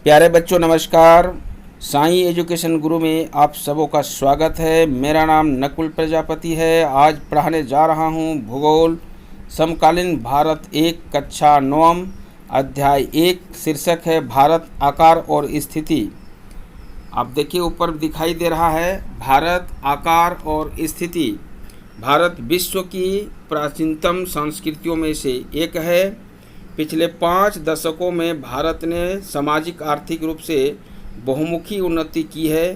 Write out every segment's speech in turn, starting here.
प्यारे बच्चों नमस्कार। साईं एजुकेशन गुरु में आप सबों का स्वागत है। मेरा नाम नकुल प्रजापति है। आज पढ़ाने जा रहा हूँ भूगोल समकालीन भारत 1 कक्षा 9 अध्याय 1। शीर्षक है भारत आकार और स्थिति। आप देखिए ऊपर दिखाई दे रहा है भारत आकार और स्थिति। भारत विश्व की प्राचीनतम संस्कृतियों में से एक है। पिछले 5 दशकों में भारत ने सामाजिक आर्थिक रूप से बहुमुखी उन्नति की है।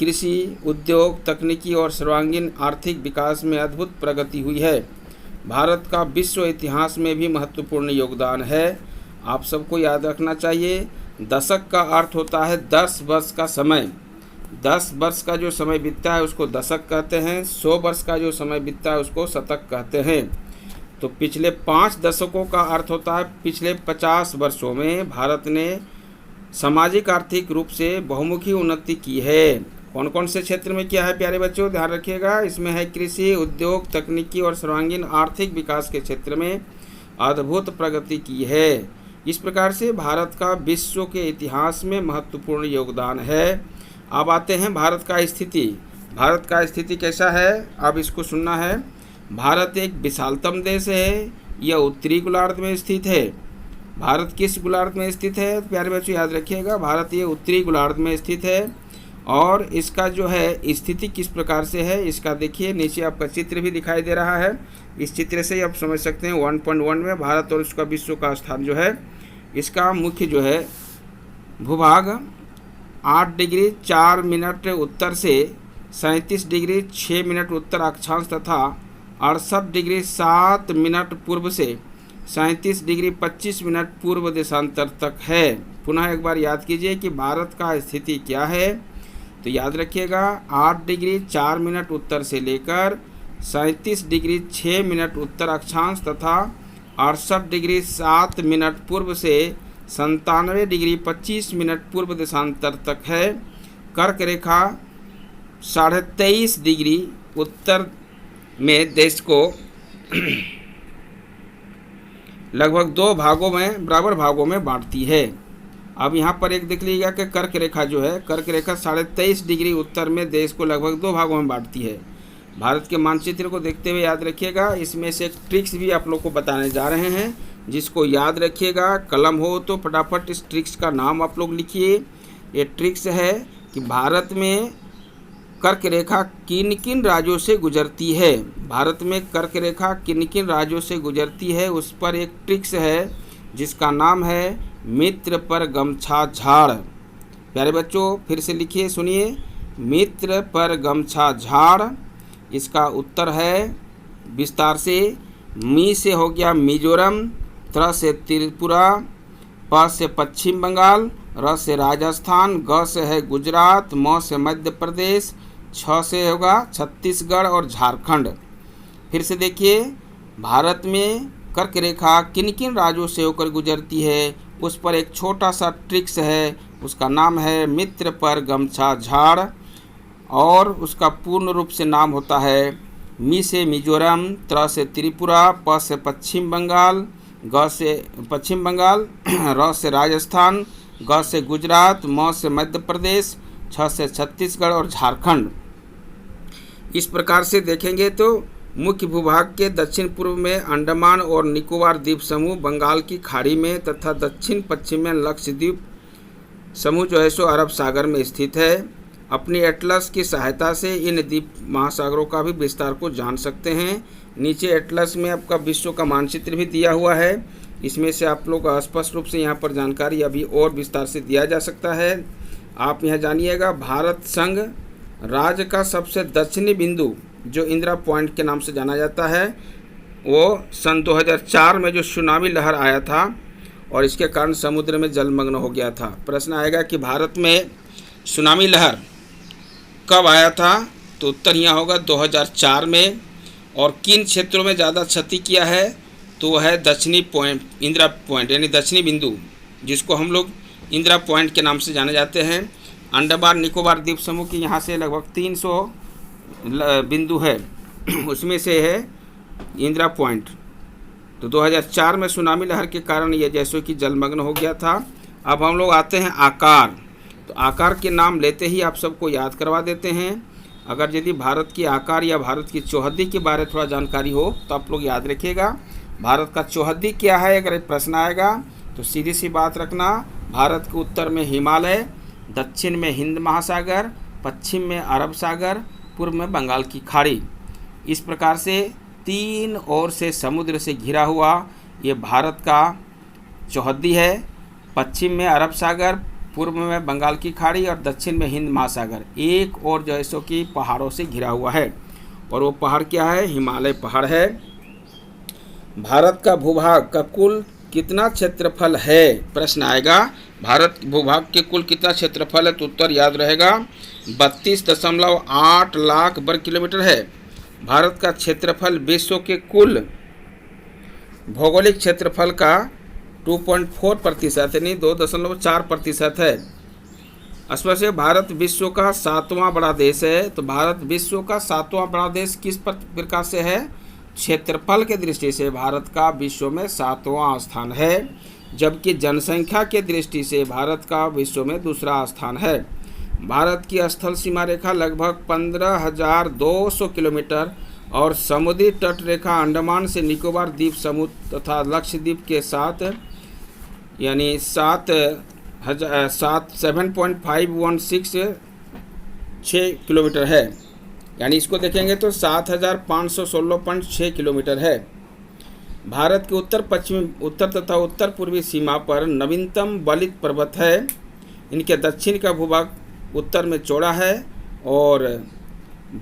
कृषि, उद्योग, तकनीकी और सर्वांगीण आर्थिक विकास में अद्भुत प्रगति हुई है। भारत का विश्व इतिहास में भी महत्वपूर्ण योगदान है। आप सबको याद रखना चाहिए, दशक का अर्थ होता है 10 वर्ष का समय। 10 वर्ष का जो समय बीतता है उसको दशक कहते हैं। 100 वर्ष का जो समय बीतता है उसको शतक कहते हैं। तो पिछले 5 दशकों का अर्थ होता है पिछले 50 वर्षों में भारत ने सामाजिक आर्थिक रूप से बहुमुखी उन्नति की है। कौन कौन से क्षेत्र में किया है प्यारे बच्चों, ध्यान रखिएगा। इसमें है कृषि, उद्योग, तकनीकी और सर्वांगीण आर्थिक विकास के क्षेत्र में अद्भुत प्रगति की है। इस प्रकार से भारत का विश्व के इतिहास में महत्वपूर्ण योगदान है। अब आते हैं भारत का स्थिति। भारत का स्थिति कैसा है, अब इसको सुनना है। भारत एक विशालतम देश है। यह उत्तरी गोलार्ध में स्थित है। भारत किस गोलार्ध में स्थित है प्यारे बच्चों, याद रखिएगा, भारत ये उत्तरी गोलार्ध में स्थित है। और इसका जो है स्थिति किस प्रकार से है, इसका देखिए नीचे आपका चित्र भी दिखाई दे रहा है। इस चित्र से आप समझ सकते हैं 1.1 में भारत और उसका विश्व का स्थान जो है, इसका मुख्य जो है भूभाग 8 डिग्री 4 मिनट उत्तर से 37 डिग्री 6 मिनट उत्तर अक्षांश तथा 68 डिग्री 7 मिनट पूर्व से 37 डिग्री 25 मिनट पूर्व देशांतर तक है। पुनः एक बार याद कीजिए कि भारत का स्थिति क्या है। तो याद रखिएगा 8 डिग्री 4 मिनट उत्तर से लेकर 37 डिग्री 6 मिनट उत्तर अक्षांश तथा 68 डिग्री 7 मिनट पूर्व से 97 डिग्री 25 मिनट पूर्व देशांतर तक है। कर्क रेखा 23.5 डिग्री उत्तर में देश को लगभग 2 भागों में बराबर भागों में बांटती है। अब यहाँ पर एक देख लीजिएगा कि कर्क रेखा जो है, कर्क रेखा 23.5 डिग्री उत्तर में देश को लगभग 2 भागों में बांटती है। भारत के मानचित्र को देखते हुए याद रखिएगा, इसमें से एक ट्रिक्स भी आप लोग को बताने जा रहे हैं, जिसको याद रखिएगा। कलम हो तो फटाफट इस ट्रिक्स का नाम आप लोग लिखिए। ये ट्रिक्स है कि भारत में कर्क रेखा किन किन राज्यों से गुजरती है। भारत में कर्क रेखा किन किन राज्यों से गुजरती है, उस पर एक ट्रिक्स है जिसका नाम है मित्र पर गमछा झाड़। प्यारे बच्चों फिर से लिखिए, सुनिए, मित्र पर गमछा झाड़। इसका उत्तर है विस्तार से, मी से हो गया मिजोरम, त्र से त्रिपुरा, प से पश्चिम बंगाल, र से राजस्थान, ग से है गुजरात, म से मध्य प्रदेश, छ से होगा छत्तीसगढ़ और झारखंड। फिर से देखिए, भारत में कर्क रेखा किन किन राज्यों से होकर गुजरती है, उस पर एक छोटा सा ट्रिक्स है, उसका नाम है मित्र पर गमछा झाड़। और उसका पूर्ण रूप से नाम होता है मी से मिजोरम, त्र से त्रिपुरा, प से पश्चिम बंगाल, ग से पश्चिम बंगाल, र से राजस्थान, ग से गुजरात, म से मध्य प्रदेश, छ से छत्तीसगढ़ और झारखंड। इस प्रकार से देखेंगे तो मुख्य भूभाग के दक्षिण पूर्व में अंडमान और निकोबार द्वीप समूह बंगाल की खाड़ी में तथा दक्षिण पश्चिम में लक्षद्वीप समूह जो है सो अरब सागर में स्थित है। अपनी एटलस की सहायता से इन द्वीप महासागरों का भी विस्तार को जान सकते हैं। नीचे एटलस में आपका विश्व का मानचित्र भी दिया हुआ है। इसमें से आप लोग स्पष्ट रूप से यहाँ पर जानकारी अभी और विस्तार से दिया जा सकता है। आप यहाँ जानिएगा, भारत संघ राज्य का सबसे दक्षिणी बिंदु जो इंदिरा पॉइंट के नाम से जाना जाता है, वो सन 2004 में जो सुनामी लहर आया था और इसके कारण समुद्र में जलमग्न हो गया था। प्रश्न आएगा कि भारत में सुनामी लहर कब आया था, तो उत्तर यहाँ होगा 2004 में। और किन क्षेत्रों में ज़्यादा क्षति किया है, तो वह है दक्षिणी पॉइंट, इंदिरा पॉइंट यानी दक्षिणी बिंदु, जिसको हम लोग इंदिरा पॉइंट के नाम से जाने जाते हैं। अंडमान निकोबार द्वीप समूह की यहाँ से लगभग 300 बिंदु है, उसमें से है इंदिरा पॉइंट। तो 2004 में सुनामी लहर के कारण यह जैसो कि जलमग्न हो गया था। अब हम लोग आते हैं आकार। तो आकार के नाम लेते ही आप सबको याद करवा देते हैं। अगर यदि भारत की आकार या भारत की चौहद्दी के बारे में थोड़ा जानकारी हो तो आप लोग याद रखिएगा। भारत का चौहद्दी क्या है, अगर एक प्रश्न आएगा तो सीधी सी बात रखना, भारत के उत्तर में हिमालय, दक्षिण में हिंद महासागर, पश्चिम में अरब सागर, पूर्व में बंगाल की खाड़ी। इस प्रकार से 3 ओर से समुद्र से घिरा हुआ ये भारत का चौहद्दी है। पश्चिम में अरब सागर, पूर्व में बंगाल की खाड़ी और दक्षिण में हिंद महासागर, एक और जो है सो कि पहाड़ों से घिरा हुआ है। और वो पहाड़ क्या है, हिमालय पहाड़ है। भारत का भूभाग का कुल कितना क्षेत्रफल है, प्रश्न आएगा, भारत भूभाग के कुल कितना क्षेत्रफल है, तो उत्तर याद रहेगा 32.8 लाख वर्ग किलोमीटर है। भारत का क्षेत्रफल विश्व के कुल भौगोलिक क्षेत्रफल का 2.4% यानी 2.4% है। स्पष्ट है, भारत विश्व का 7वां बड़ा देश है। तो भारत विश्व का 7वां बड़ा देश किस प्रकार से है, क्षेत्रफल के दृष्टि से भारत का विश्व में 7वां स्थान है, जबकि जनसंख्या के दृष्टि से भारत का विश्व में दूसरा स्थान है। भारत की स्थल सीमा रेखा लगभग 15,200 किलोमीटर और समुद्री तट रेखा अंडमान से निकोबार द्वीप समूह तथा लक्षद्वीप के साथ यानी 7.516 किलोमीटर है। यानी इसको देखेंगे तो 7,516.6 किलोमीटर है। भारत के उत्तर तथा उत्तर पूर्वी सीमा पर नवीनतम बलित पर्वत है। इनके दक्षिण का भूभाग उत्तर में चौड़ा है और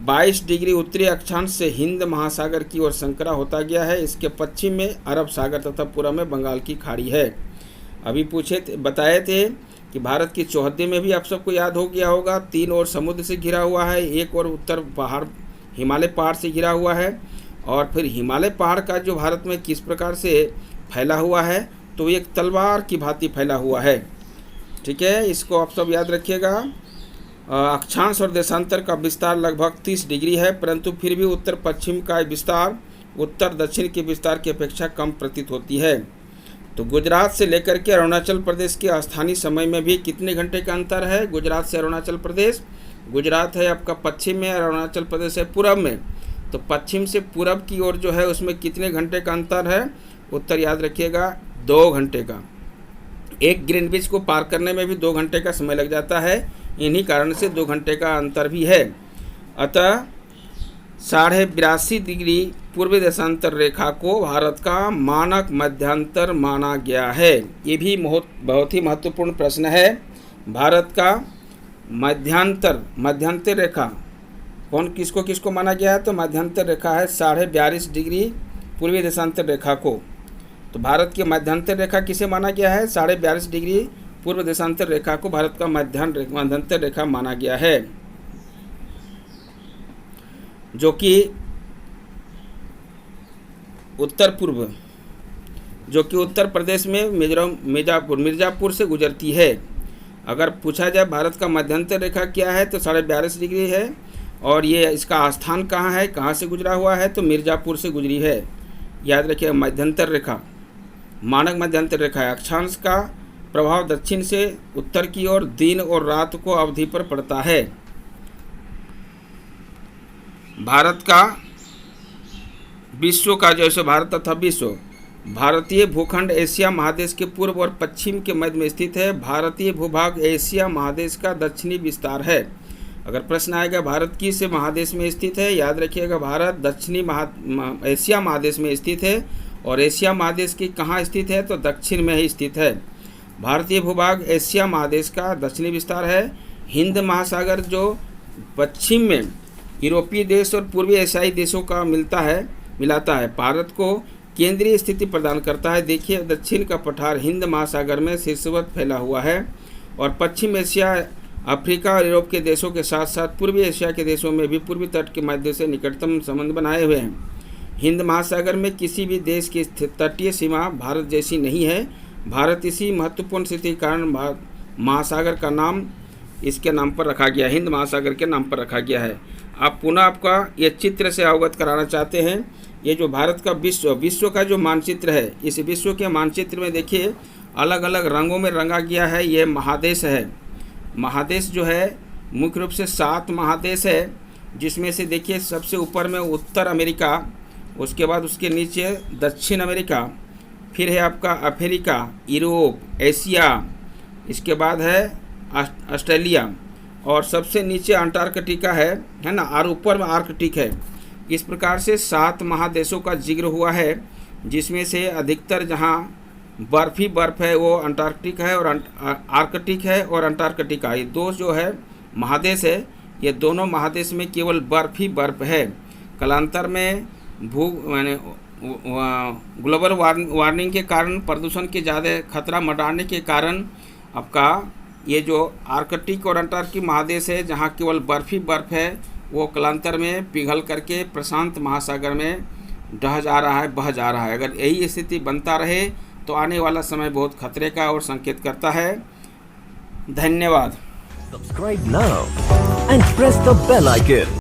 22 डिग्री उत्तरी अक्षांश से हिंद महासागर की ओर संकरा होता गया है। इसके पश्चिम में अरब सागर तथा पूर्व में बंगाल की खाड़ी है। अभी बताए थे कि भारत की चौहद्दी में भी आप सबको याद हो गया होगा, 3 ओर समुद्र से घिरा हुआ है, एक और उत्तर पहाड़ हिमालय पहाड़ से घिरा हुआ है। और फिर हिमालय पहाड़ का जो भारत में किस प्रकार से फैला हुआ है, तो एक तलवार की भांति फैला हुआ है। ठीक है, इसको आप सब याद रखिएगा। अक्षांश और देशांतर का विस्तार लगभग 30 डिग्री है, परंतु फिर भी उत्तर पश्चिम का विस्तार उत्तर दक्षिण के विस्तार की अपेक्षा कम प्रतीत होती है। तो गुजरात से लेकर के अरुणाचल प्रदेश के स्थानीय समय में भी कितने घंटे का अंतर है, गुजरात से अरुणाचल प्रदेश, गुजरात है आपका पश्चिम में और अरुणाचल प्रदेश है पूरब में। तो पश्चिम से पूरब की ओर जो है उसमें कितने घंटे का अंतर है, उत्तर याद रखिएगा 2 घंटे का। एक ग्रीनविच को पार करने में भी 2 घंटे का समय लग जाता है, इन्हीं कारण से 2 घंटे का अंतर भी है। अतः 82.5 डिग्री पूर्वी देशांतर रेखा को भारत का मानक मध्यांतर माना गया है। ये भी बहुत ही महत्वपूर्ण प्रश्न है। भारत का मध्यांतर रेखा किसको माना गया है, तो मध्यांतर रेखा है 42.5 डिग्री पूर्वी देशांतर रेखा को। तो भारत की मध्यांतर रेखा किसे माना गया है, 42.5 डिग्री पूर्व देशांतर रेखा को भारत का मध्यांतर रेखा माना गया है, जो कि उत्तर प्रदेश में मिर्ज़ापुर से गुजरती है। अगर पूछा जाए भारत का मध्यांतर रेखा क्या है, तो 42.5 डिग्री है। और ये इसका स्थान कहाँ है, कहाँ से गुजरा हुआ है, तो मिर्ज़ापुर से गुजरी है। याद रखिए, मध्यांतर रेखा मानक मध्यांतर रेखा है। अक्षांश का प्रभाव दक्षिण से उत्तर की ओर दिन और रात को अवधि पर पड़ता है। भारत का विश्व का जैसे भारत तथा विश्व, भारतीय भूखंड एशिया महादेश के पूर्व और पश्चिम के मध्य में स्थित है। भारतीय भूभाग एशिया महादेश का दक्षिणी विस्तार है। अगर प्रश्न आएगा भारत किस महादेश में स्थित है, याद रखिएगा भारत एशिया महादेश में स्थित है। और एशिया महादेश की कहाँ स्थित है, तो दक्षिण में ही स्थित है। भारतीय भूभाग एशिया महादेश का दक्षिणी विस्तार है। हिंद महासागर जो पश्चिम में यूरोपीय देश और पूर्वी एशियाई देशों का मिलाता है, भारत को केंद्रीय स्थिति प्रदान करता है। देखिए, दक्षिण का पठार हिंद महासागर में शीर्षवत फैला हुआ है और पश्चिम एशिया, अफ्रीका और यूरोप के देशों के साथ साथ पूर्वी एशिया के देशों में भी पूर्वी तट के मध्य से निकटतम संबंध बनाए हुए हैं। हिंद महासागर में किसी भी देश की तटीय सीमा भारत जैसी नहीं है। भारत इसी महत्वपूर्ण स्थिति के कारण महासागर का नाम इसके नाम पर रखा गया, हिंद महासागर के नाम पर रखा गया है। आप पुनः आपका ये चित्र से अवगत कराना चाहते हैं। ये जो भारत का विश्व का जो मानचित्र है, इस विश्व के मानचित्र में देखिए अलग अलग रंगों में रंगा गया है ये महादेश है। महादेश जो है मुख्य रूप से 7 महादेश है, जिसमें से देखिए सबसे ऊपर में उत्तर अमेरिका, उसके बाद उसके नीचे दक्षिण अमेरिका, फिर है आपका अफ्रीका, यूरोप, एशिया, इसके बाद है ऑस्ट्रेलिया और सबसे नीचे अंटार्कटिका है ना, और ऊपर में आर्कटिक है। इस प्रकार से 7 महादेशों का जिक्र हुआ है, जिसमें से अधिकतर जहाँ बर्फ़ ही बर्फ़ है वो अंटार्कटिक है और आर्कटिक है और अंटार्कटिका, ये दो जो है महादेश है। ये दोनों महादेश में केवल बर्फ़ ही बर्फ़ है। कालांतर में ग्लोबल वार्मिंग के कारण, प्रदूषण के ज़्यादा खतरा मंडराने के कारण आपका ये जो आर्कटिक और अंटार्कटिक महादेश है जहाँ केवल बर्फ़ ही बर्फ़ है, वो कालांतर में पिघल करके प्रशांत महासागर में बह जा रहा है। अगर यही स्थिति बनता रहे तो आने वाला समय बहुत खतरे का और संकेत करता है। धन्यवाद। Subscribe now and press the bell icon.